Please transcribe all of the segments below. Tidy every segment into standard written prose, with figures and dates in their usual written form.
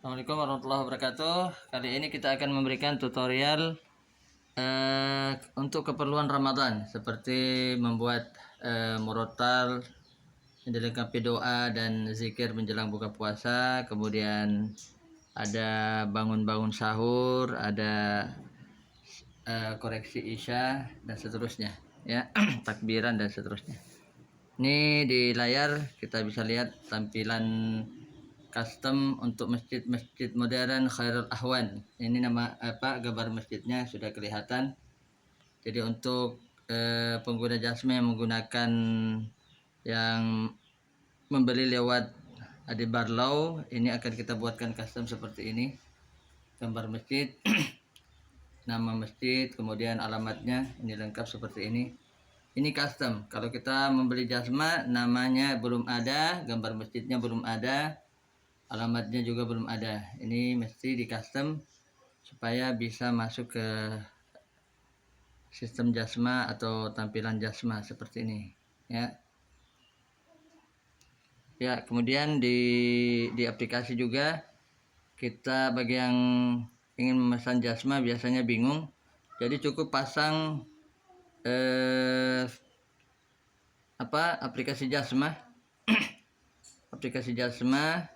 Assalamualaikum warahmatullahi wabarakatuh. Kali ini kita akan memberikan tutorial untuk keperluan Ramadan, seperti membuat murotal yang dilengkapi doa dan zikir menjelang buka puasa. Kemudian ada bangun-bangun sahur, ada koreksi isya dan seterusnya, ya. Takbiran dan seterusnya. Ini di layar kita bisa lihat tampilan custom untuk masjid-masjid modern Khairul Ahwan. Ini nama gambar masjidnya sudah kelihatan. Jadi untuk pengguna jasa yang menggunakan yang membeli lewat Adi Barlau, ini akan kita buatkan custom seperti ini. Gambar masjid, nama masjid, kemudian alamatnya, ini lengkap seperti ini. Ini custom. Kalau kita membeli jasma, namanya belum ada, gambar masjidnya belum ada, alamatnya juga belum ada. Ini mesti di custom supaya bisa masuk ke sistem jasma atau tampilan jasma seperti ini, ya. Ya, kemudian di aplikasi juga kita bagi yang ingin memesan jasma biasanya bingung. Jadi cukup pasang aplikasi jasma aplikasi jasma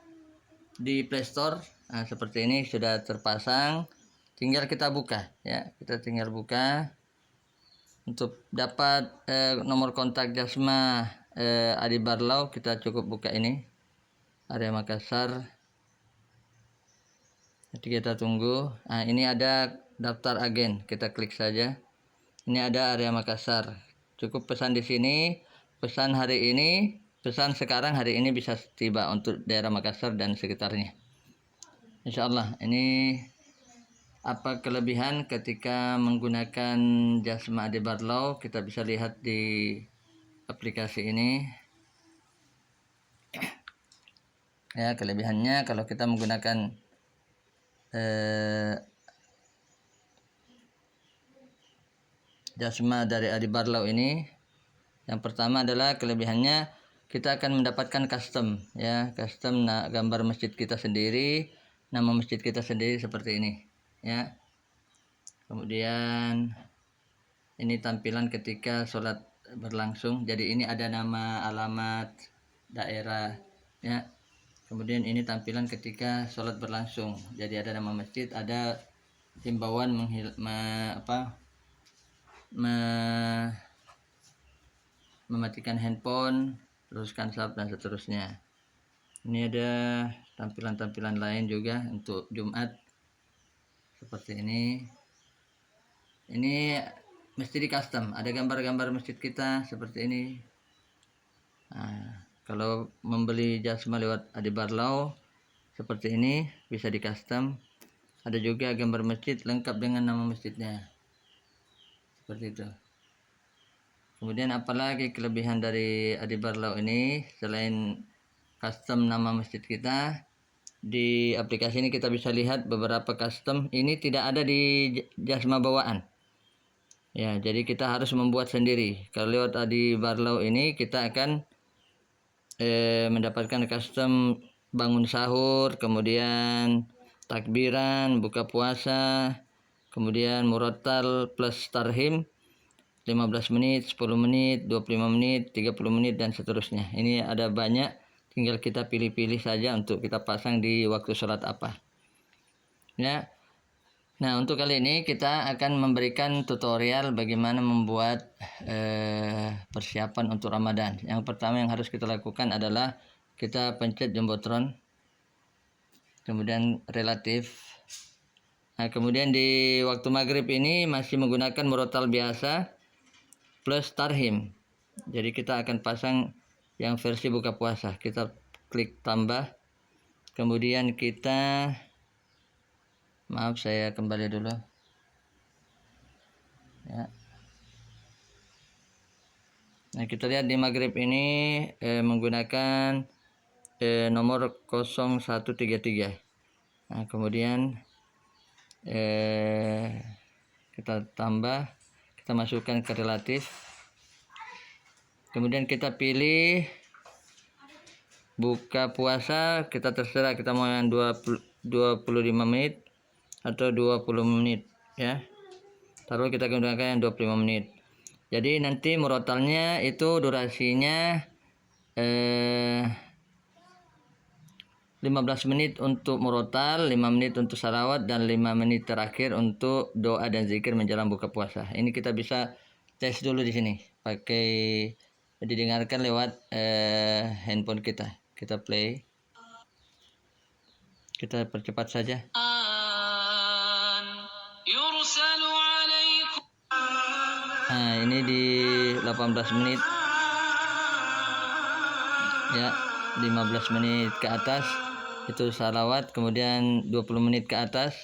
di Play Store. Nah, seperti ini sudah terpasang, tinggal kita buka, ya. Kita tinggal buka. Untuk dapat nomor kontak jasma Adi Barlau, kita cukup buka ini, area Makassar. Jadi kita tunggu. Nah, ini ada daftar agen, kita klik saja. Ini ada area Makassar. Cukup pesan di sini, pesan hari ini, pesan sekarang hari ini bisa tiba untuk daerah Makassar dan sekitarnya. Insya Allah. Ini apa kelebihan ketika menggunakan jasma Adi Barlau, kita bisa lihat di aplikasi ini. Ya, kelebihannya kalau kita menggunakan jasma dari Adi Barlau ini, yang pertama adalah kelebihannya kita akan mendapatkan custom, ya, custom gambar masjid kita sendiri, nama masjid kita sendiri seperti ini, ya. Kemudian ini tampilan ketika sholat berlangsung. Jadi ini ada nama, alamat, daerah, ya. Kemudian ini tampilan ketika sholat berlangsung. Jadi ada nama masjid, ada himbauan mematikan handphone, teruskan sub dan seterusnya. Ini ada tampilan-tampilan lain juga untuk Jumat seperti ini. Ini mesti di custom, ada gambar-gambar masjid kita seperti ini. Nah, kalau membeli jasma lewat Adi Barlau seperti ini bisa di custom. Ada juga gambar masjid lengkap dengan nama masjidnya, seperti itu. Kemudian apalagi kelebihan dari Adi Barlau ini selain custom nama masjid kita? Di aplikasi ini kita bisa lihat beberapa custom. Ini tidak ada di jasma bawaan, ya. Jadi kita harus membuat sendiri. Kalau lewat Adi Barlau ini kita akan mendapatkan custom bangun sahur, kemudian takbiran, buka puasa, kemudian murotal plus tarhim 15 menit, 10 menit, 25 menit, 30 menit dan seterusnya. Ini ada banyak, tinggal kita pilih-pilih saja untuk kita pasang di waktu sholat apa, ya. Nah, untuk kali ini kita akan memberikan tutorial bagaimana membuat persiapan untuk Ramadan. Yang pertama yang harus kita lakukan adalah kita pencet jumbotron, kemudian relatif. Nah, kemudian di waktu maghrib ini masih menggunakan murotal biasa plus tarhim. Jadi kita akan pasang yang versi buka puasa. Kita klik tambah, kemudian kita, maaf saya kembali dulu, ya. Nah, kita lihat di maghrib ini menggunakan nomor 0133. Nah, kemudian kita tambah, kita masukkan ke relatif, kemudian kita pilih buka puasa, kita terserah kita mau yang 25 menit atau 20 menit ya. Taruh kita gunakan yang 25 menit. Jadi nanti murotalnya itu durasinya 15 menit untuk murotal, 5 menit untuk salawat, dan 5 menit terakhir untuk doa dan zikir menjelang buka puasa. Ini kita bisa tes dulu di sini, pakai didengarkan lewat handphone kita. Kita play, kita percepat saja. Nah, ini di 18 menit ya, 15 menit ke atas itu salawat, kemudian 20 menit ke atas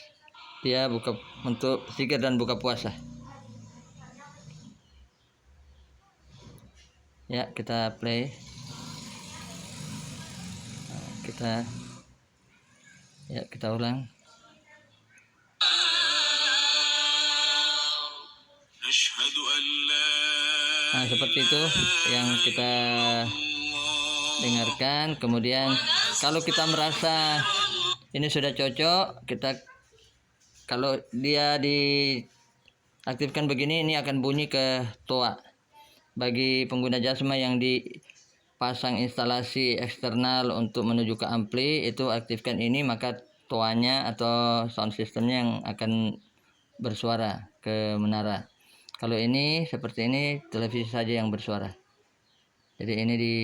dia buka untuk zikir dan buka puasa. Ya, kita play. Kita ulang. Nah, seperti itu yang kita dengarkan. Kemudian kalau kita merasa ini sudah cocok, kita kalau dia diaktifkan begini, ini akan bunyi ke toa. Bagi pengguna Jasma yang dipasang instalasi eksternal untuk menuju ke ampli, itu aktifkan ini, maka toanya atau sound systemnya yang akan bersuara ke menara. Kalau ini seperti ini, televisi saja yang bersuara. Jadi ini di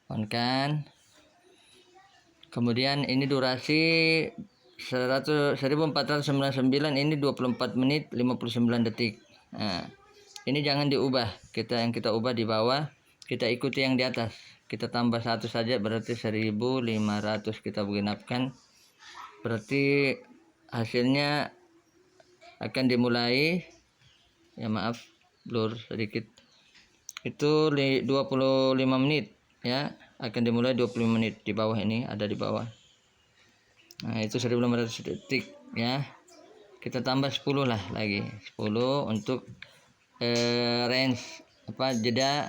on kan. Kemudian ini durasi 1499, ini 24 menit 59 detik. Nah, ini jangan diubah. Yang kita ubah di bawah, kita ikuti yang di atas. Kita tambah 1 saja, berarti 1500 kita genapkan. Berarti hasilnya akan dimulai, ya maaf blur sedikit, itu 25 menit ya, akan dimulai 25 menit. Di bawah ini ada di bawah. Nah, itu 1500 detik ya. Kita tambah 10 lah lagi, 10 untuk range jeda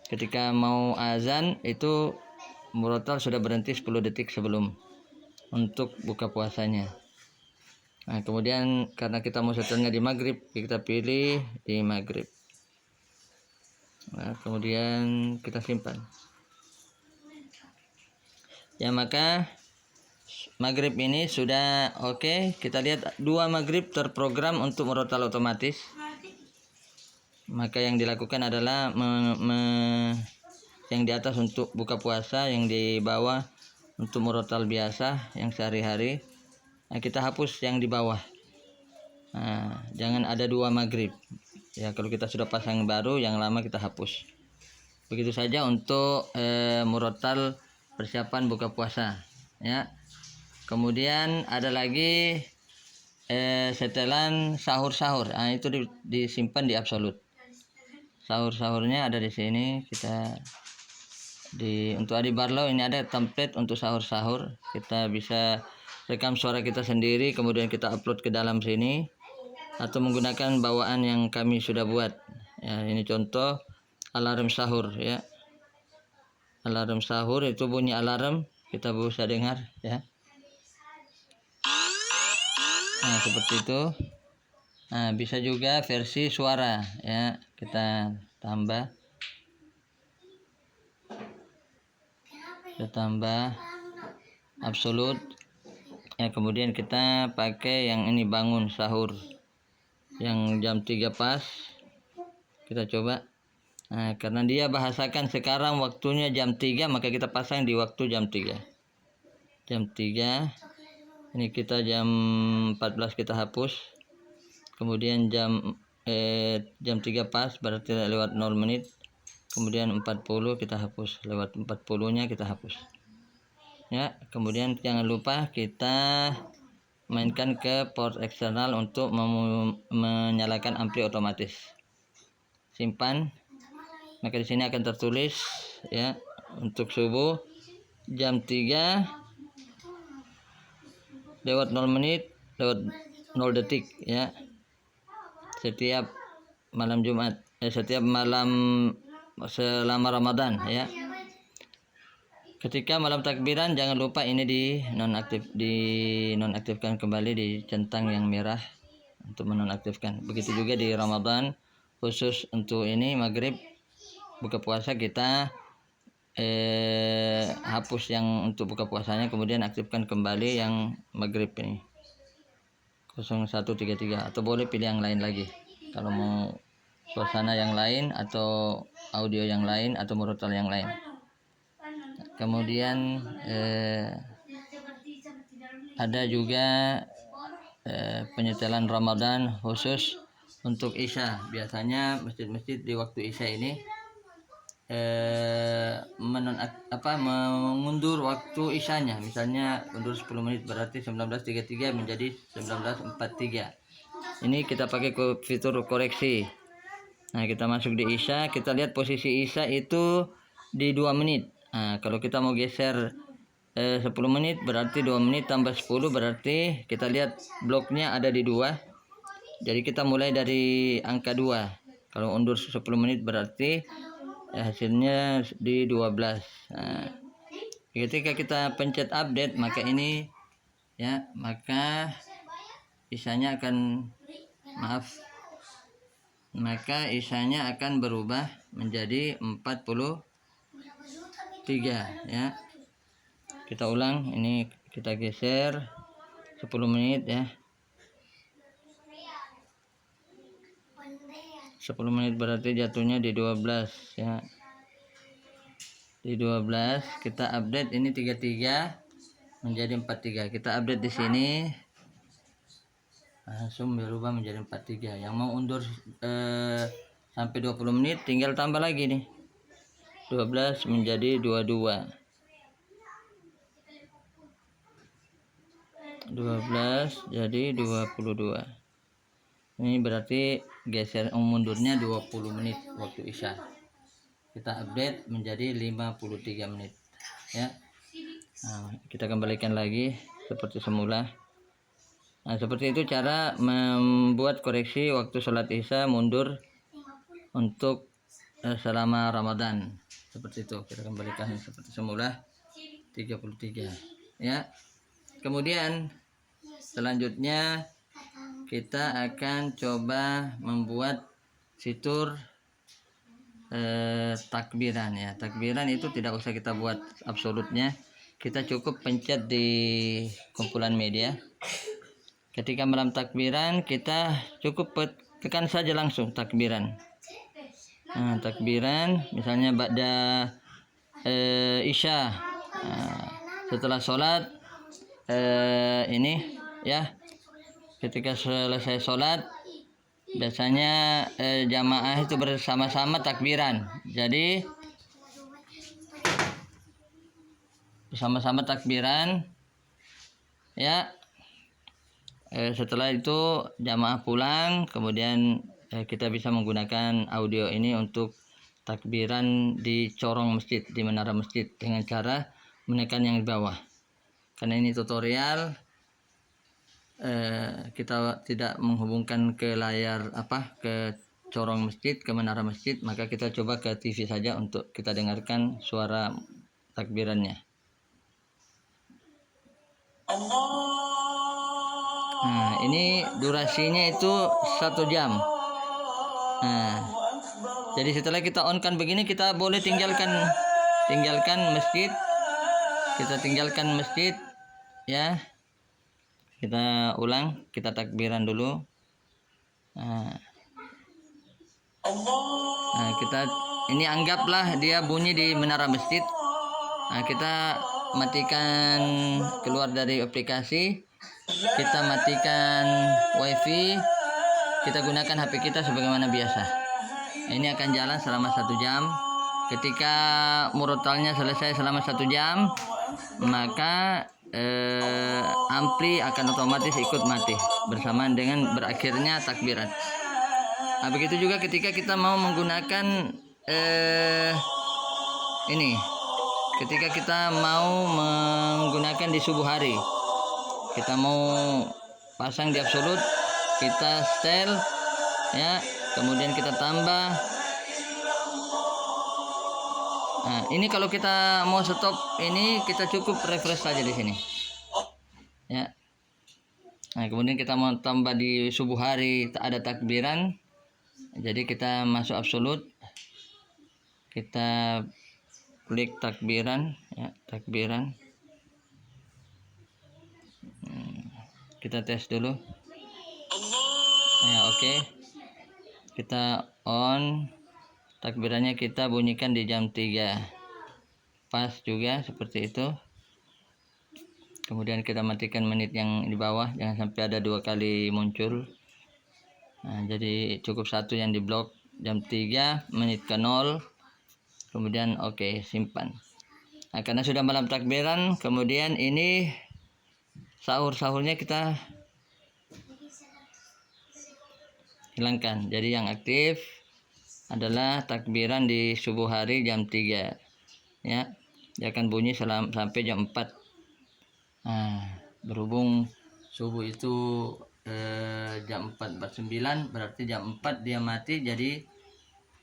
ketika mau azan, itu murotal sudah berhenti 10 detik sebelum untuk buka puasanya. Nah, kemudian karena kita mau setelnya di maghrib, kita pilih di maghrib. Nah, kemudian kita simpan. Ya, maka maghrib ini sudah oke. Kita lihat 2 maghrib terprogram untuk murotal otomatis. Maka yang dilakukan adalah yang di atas untuk buka puasa, yang di bawah untuk murotal biasa yang sehari-hari. Nah, kita hapus yang di bawah. Nah, jangan ada 2 maghrib ya. Kalau kita sudah pasang baru, yang lama kita hapus. Begitu saja untuk murotal persiapan buka puasa ya. Kemudian ada lagi setelan sahur. Nah, itu disimpan di absolut. Sahurnya ada di sini. Kita untuk Adi Barlow ini ada template untuk sahur. Kita bisa rekam suara kita sendiri, kemudian kita upload ke dalam sini, atau menggunakan bawaan yang kami sudah buat ya. Ini contoh alarm sahur ya. Alarm sahur itu bunyi alarm, kita bisa dengar ya. Nah, seperti itu. Nah, bisa juga versi suara ya. Kita tambah absolut ya. Kemudian kita pakai yang ini, bangun sahur yang jam 3 pas. Kita coba. Nah, karena dia bahasakan sekarang waktunya jam 3, maka kita pasang di waktu jam 3. Ini kita jam 14 kita hapus. Kemudian jam 3 pas, berarti lewat 0 menit. Kemudian 40 kita hapus, lewat 40-nya kita hapus ya. Kemudian jangan lupa kita mainkan ke port eksternal untuk menyalakan ampli otomatis. Simpan. Maka di sini akan tertulis ya, untuk subuh jam 3 lewat 0 menit lewat 0 detik ya. Setiap malam Jumat, setiap malam selama Ramadan ya. Ketika malam takbiran jangan lupa ini dinonaktifkan kembali di centang yang merah untuk menonaktifkan. Begitu juga di Ramadan, khusus untuk ini maghrib buka puasa kita hapus yang untuk buka puasanya, kemudian aktifkan kembali yang maghrib ini 0133, atau boleh pilih yang lain lagi kalau mau suasana yang lain atau audio yang lain atau murotal yang lain. Kemudian ada juga penyetelan Ramadan khusus untuk Isya. Biasanya masjid-masjid di waktu Isya ini mengundur waktu Isyanya. Misalnya undur 10 menit berarti 19.33 menjadi 19.43. Ini kita pakai fitur koreksi. Nah, kita masuk di Isya, kita lihat posisi Isya itu di 2 menit. Nah, kalau kita mau geser 10 menit berarti 2 menit tambah 10 berarti kita lihat bloknya ada di 2. Jadi kita mulai dari angka 2. Kalau undur 10 menit berarti hasilnya di 12. Nah, ketika kita pencet update maka ini ya, maka Isyanya akan berubah menjadi 43 ya. Kita ulang, ini kita geser 10 menit ya. 10 menit berarti jatuhnya di 12 ya. Di 12 kita update ini 33 menjadi 43. Kita update di sini langsung berubah menjadi 43. Yang mau undur sampai 20 menit tinggal tambah lagi nih. 12 menjadi 22. 12 jadi 22. Ini berarti geser mundurnya 20 menit waktu Isya. Kita update menjadi 53 menit ya. Nah, kita kembalikan lagi seperti semula. Nah, seperti itu cara membuat koreksi waktu sholat Isya mundur untuk selama Ramadan. Seperti itu, kita kembalikan seperti semula 33 ya. Kemudian selanjutnya kita akan coba membuat fitur takbiran ya. Takbiran itu tidak usah kita buat absolutnya, kita cukup pencet di kumpulan media. Ketika malam takbiran kita cukup tekan saja langsung takbiran. Nah, takbiran misalnya ba'da Isya, setelah sholat ini ya, ketika selesai sholat biasanya jamaah itu bersama-sama takbiran. Jadi bersama-sama takbiran ya. Setelah itu jamaah pulang, kemudian kita bisa menggunakan audio ini untuk takbiran di corong masjid, di menara masjid, dengan cara menekan yang di bawah. Karena ini tutorial, kita tidak menghubungkan ke layar ke corong masjid, ke menara masjid, maka kita coba ke TV saja untuk kita dengarkan suara takbirannya. Nah, ini durasinya itu 1 jam. Nah, jadi setelah kita on kan begini, kita boleh tinggalkan masjid. Kita tinggalkan masjid ya. Kita ulang, kita takbiran dulu. Nah, kita ini anggaplah dia bunyi di menara masjid. Nah, kita matikan, keluar dari aplikasi, kita matikan wifi, kita gunakan HP kita sebagaimana biasa. Ini akan jalan selama 1 jam. Ketika murotalnya selesai selama 1 jam, maka ampli akan otomatis ikut mati bersamaan dengan berakhirnya takbiran. Nah, begitu juga ketika kita mau menggunakan ini, ketika kita mau menggunakan di subuh hari, kita mau pasang di absolut, kita setel ya, kemudian kita tambah. Nah, ini kalau kita mau stop ini kita cukup refresh saja di sini. Ya. Nah, kemudian kita mau tambah di subuh hari ada takbiran. Jadi kita masuk absolut. Kita klik takbiran, ya, takbiran. Kita tes dulu. Ya, oke. Kita on. Takbirannya kita bunyikan di jam 3. Pas juga seperti itu. Kemudian kita matikan menit yang di bawah, jangan sampai ada 2 kali muncul. Nah, jadi cukup 1 yang di blok. Jam 3 menit ke 0. Kemudian oke, simpan. Nah, karena sudah malam takbiran, kemudian ini sahur-sahurnya kita hilangkan. Jadi yang aktif adalah takbiran di subuh hari jam 3. Ya, dia akan bunyi sampai jam 4. Nah, berhubung subuh itu jam 4:49, berarti jam 4 dia mati, jadi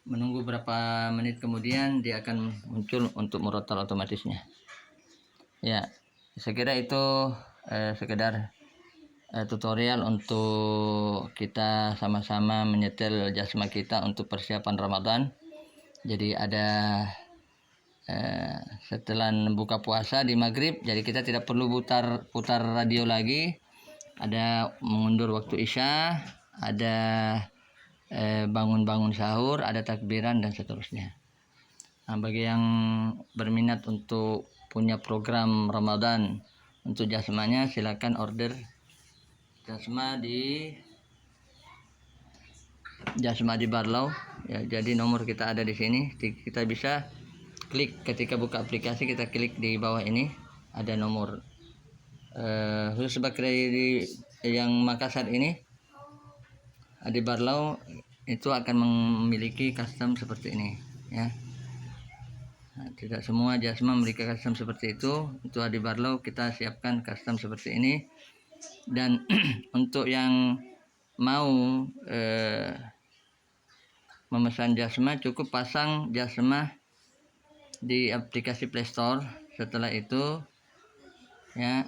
menunggu berapa menit kemudian dia akan muncul untuk murotal otomatisnya. Ya, saya kira itu sekedar tutorial untuk kita sama-sama menyetel jasma kita untuk persiapan Ramadan. Jadi ada setelah buka puasa di maghrib, jadi kita tidak perlu putar radio lagi. Ada mengundur waktu isya, ada bangun-bangun sahur, ada takbiran dan seterusnya. Nah, bagi yang berminat untuk punya program Ramadan untuk jasmanya, silakan order jasma di Barlau. Ya, jadi nomor kita ada di sini. Kita bisa klik ketika buka aplikasi, kita klik di bawah ini ada nomor. Khusus sebagai di yang Makassar ini, di Barlau itu akan memiliki custom seperti ini, ya. Nah, tidak semua jasma memiliki custom seperti itu. Untuk di Barlau kita siapkan custom seperti ini. Dan untuk yang mau memesan jasma, cukup pasang jasma di aplikasi Play Store. Setelah itu ya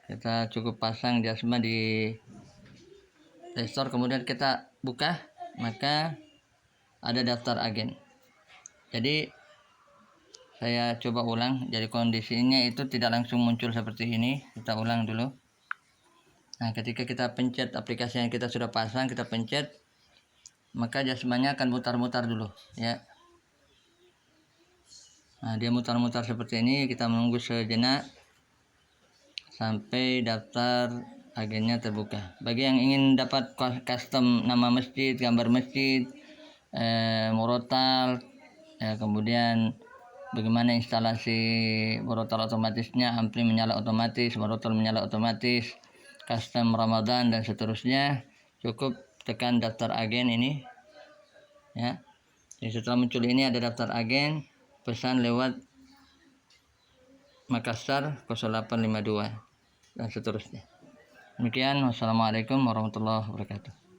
kita cukup pasang jasma di Play Store, kemudian kita buka, maka ada daftar agen. Jadi saya coba ulang, jadi kondisinya itu tidak langsung muncul seperti ini. Kita ulang dulu. Nah, ketika kita pencet aplikasi yang kita sudah pasang, kita pencet, maka jasmanya akan mutar-mutar dulu, ya. Nah, dia mutar-mutar seperti ini. Kita menunggu sejenak sampai daftar agennya terbuka. Bagi yang ingin dapat custom nama masjid, gambar masjid, murotal, kemudian bagaimana instalasi murotal otomatisnya, ampli menyala otomatis, murotal menyala otomatis, custom Ramadan dan seterusnya, cukup tekan daftar agen ini, ya. Jadi setelah muncul ini ada daftar agen, pesan lewat Makassar 0852 dan seterusnya. Demikian, wassalamualaikum warahmatullahi wabarakatuh.